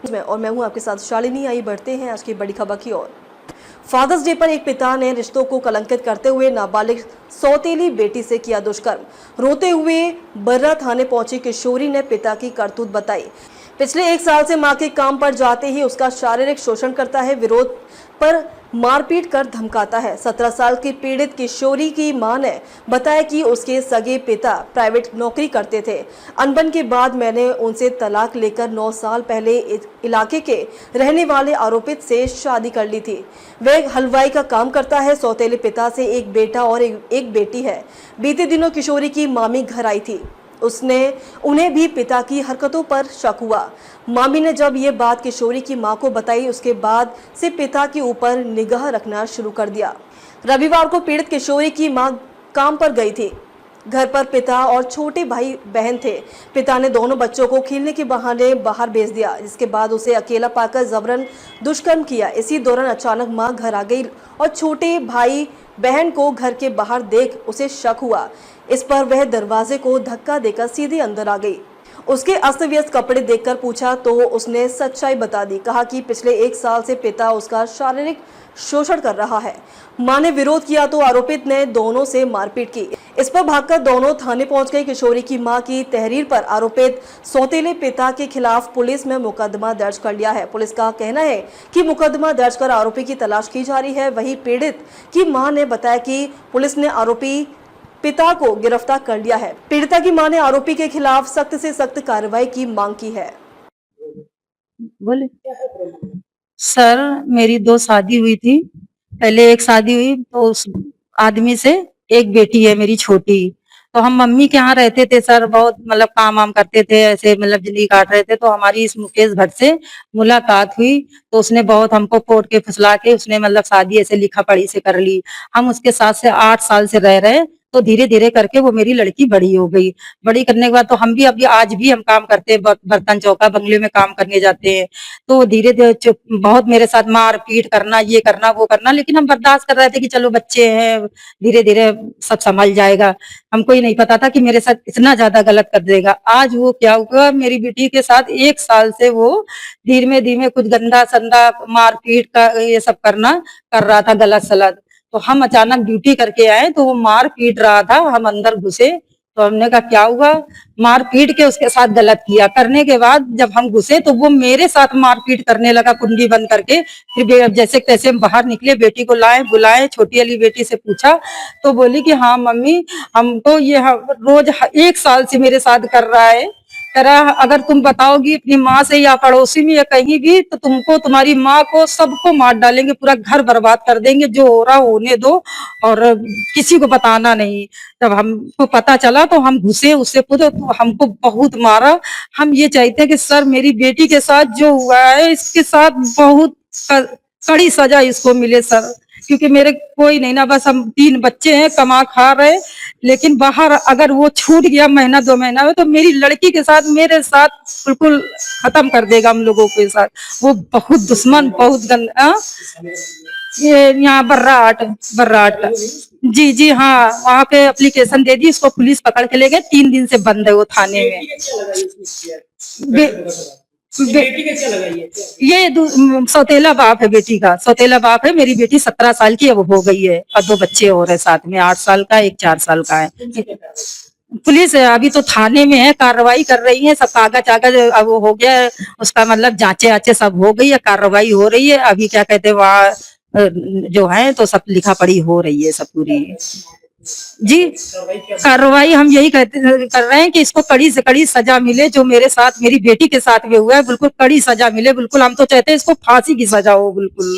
और मैं हूं आपके साथ शालिनी। आई बढ़ते हैं आज की बड़ी खबर की ओर। फादर्स डे पर एक पिता ने रिश्तों को कलंकित करते हुए नाबालिग सौतेली बेटी से किया दुष्कर्म। रोते हुए बर्रा थाने पहुंची किशोरी ने पिता की करतूत बताई। पिछले 1 साल से मां के काम पर जाते ही उसका शारीरिक शोषण करता है, विरोध पर मारपीट कर धमकाता है। 17 साल की पीड़ित किशोरी की मां ने बताया कि उसके सगे पिता प्राइवेट नौकरी करते थे। अनबन के बाद मैंने उनसे तलाक लेकर 9 साल पहले इलाके के रहने वाले आरोपित से शादी कर ली थी। वह हलवाई का काम करता है। सौतेले पिता से एक बेटा और एक बेटी है। बीते दिनों किशोरी की मामी घर आई थी। उन्हें भी पिता की हरकतों पर शक हुआ। मामी ने जब ये बात किशोरी की मां को बताई, उसके बाद से पिता के ऊपर निगाह रखना शुरू कर दिया। रविवार को पीड़ित किशोरी की मां काम पर गई थी। घर पर पिता और छोटे भाई बहन थे। पिता ने दोनों बच्चों को खेलने के बहाने बाहर भेज दिया, जिसके बाद उसे अकेला पाकर जबरन दुष्कर्म किया। इसी दौरान अचानक मां घर आ गई और छोटे भाई बहन को घर के बाहर देख उसे शक हुआ। इस पर वह दरवाजे को धक्का देकर सीधे अंदर आ गई। उसके अस्त व्यस्त कपड़े देखकर पूछा तो उसने सच्चाई बता दी। कहा कि पिछले 1 साल से पिता उसका शारीरिक शोषण कर रहा है। मां ने विरोध किया तो आरोपित ने दोनों से मारपीट की। इस पर भागकर दोनों थाने पहुंच गए। किशोरी की मां की तहरीर पर आरोपित सौतेले पिता के खिलाफ पुलिस में मुकदमा दर्ज कर लिया है। पुलिस का कहना है कि मुकदमा दर्ज कर आरोपी की तलाश की जा रही है। वहीं पीड़ित की मां ने बताया कि पुलिस ने आरोपी पिता को गिरफ्तार कर लिया है। पीड़िता की मां ने आरोपी के खिलाफ सख्त से सख्त कार्रवाई की मांग की है। बोले सर, मेरी 2 शादी हुई थी। पहले एक शादी हुई तो उस आदमी से एक बेटी है मेरी छोटी। तो हम मम्मी के यहाँ रहते थे सर, बहुत मतलब काम वाम करते थे, ऐसे मतलब जिंदगी काट रहे थे। तो हमारी इस मुकेश भट्ट से मुलाकात हुई। तो उसने बहुत हमको कोर्ट के फुसला के उसने मतलब शादी ऐसे लिखा पढ़ी से कर ली। हम उसके साथ से 8 साल से रह रहे। तो धीरे धीरे करके वो मेरी लड़की बड़ी हो गई। बड़ी करने के बाद तो हम भी अभी आज भी हम काम करते हैं, बर्तन चौका बंगले में काम करने जाते हैं। तो धीरे धीरे चुप बहुत मेरे साथ मार पीट करना, ये करना वो करना, लेकिन हम बर्दाश्त कर रहे थे कि चलो बच्चे हैं, धीरे धीरे सब संभल जाएगा। हमको ही नहीं पता था कि मेरे साथ इतना ज्यादा गलत कर देगा। आज वो क्या हुआ, मेरी बेटी के साथ 1 साल से वो धीमे धीमे कुछ गंदा संदा मार पीट का ये सब करना कर रहा था, गलत सलत। तो हम अचानक ड्यूटी करके आए तो वो मार पीट रहा था। हम अंदर घुसे तो हमने कहा क्या हुआ, मार पीट के उसके साथ गलत किया। करने के बाद जब हम घुसे तो वो मेरे साथ मारपीट करने लगा, कुंडी बंद करके। फिर जैसे तैसे हम बाहर निकले, बेटी को लाए बुलाए, छोटी वाली बेटी से पूछा तो बोली कि हाँ मम्मी, हमको ये रोज 1 साल से मेरे साथ कर रहा है। कह रहा अगर तुम बताओगी अपनी माँ से या पड़ोसी में या कहीं भी तो तुमको, तुम्हारी माँ को, सबको मार डालेंगे, पूरा घर बर्बाद कर देंगे। जो हो रहा होने दो और किसी को बताना नहीं। जब हमको पता चला तो हम घुसे, उससे पूछो तो हमको बहुत मारा। हम ये चाहते हैं कि सर मेरी बेटी के साथ जो हुआ है इसके साथ बहुत कड़ी सजा इसको मिले सर, क्योंकि मेरे कोई नहीं ना, बस हम 3 बच्चे हैं, कमा खा रहे। लेकिन बाहर अगर वो छूट गया महीना 2 महीना में तो मेरी लड़की के साथ, मेरे साथ बिल्कुल खत्म कर देगा हम लोगों के साथ। वो बहुत दुश्मन, बहुत गंदा। ये यहाँ बर्राट बर्राट का। जी जी हाँ, वहाँ पे एप्लीकेशन दे दी, इसको पुलिस पकड़ के ले गए। 3 दिन से बंद है वो थाने में। ये सौतेला बाप है बेटी का, सौतेला बाप है। मेरी बेटी 17 साल की अब हो गई है और 2 बच्चे और है साथ में, 8 साल का, एक 4 साल का है। पुलिस अभी तो थाने में है, कार्रवाई कर रही है। सब कागज आगज अब हो गया है, उसका मतलब जांचे आचे सब हो गई है, कार्रवाई हो रही है। अभी क्या कहते हैं वहाँ जो है तो सब लिखा पढ़ी हो रही है सब पूरी। जी, कार्रवाई हम यही कहते कर रहे हैं कि इसको कड़ी से कड़ी सजा मिले। जो मेरे साथ, मेरी बेटी के साथ में हुआ है, बिल्कुल कड़ी सजा मिले। बिल्कुल हम तो चाहते हैं इसको फांसी की सजा हो बिल्कुल।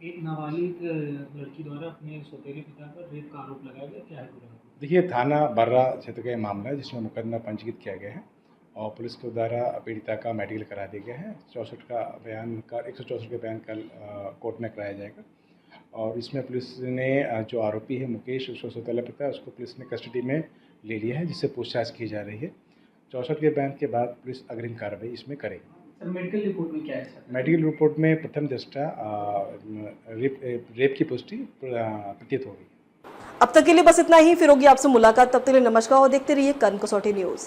एक नाबालिग लड़की द्वारा अपने सौतेले पिता पर रेप का आरोप लगाया गया, क्या है पूरा? देखिए, थाना बर्रा क्षेत्र का मामला है जिसमें मुकदमा पंजीकृत किया गया है और पुलिस के द्वारा पीड़िता का मेडिकल करा दिया गया है। 164 के बयान कल कोर्ट में कराया जाएगा और इसमें पुलिस ने जो आरोपी है मुकेश, उसको सौतेला पिता, उसको पुलिस ने कस्टडी में ले लिया है, जिससे पूछताछ की जा रही है। 64 के बयान के बाद पुलिस अग्रिम कार्रवाई इसमें करेगी। मेडिकल रिपोर्ट में क्या है सर? मेडिकल रिपोर्ट में प्रथम दृष्टया रेप की पुष्टि प्रतीत होगी। अब तक के लिए बस इतना ही। फिर होगी आपसे मुलाकात, तब तक के लिए नमस्कार और देखते रहिए कर्म कसौटी न्यूज।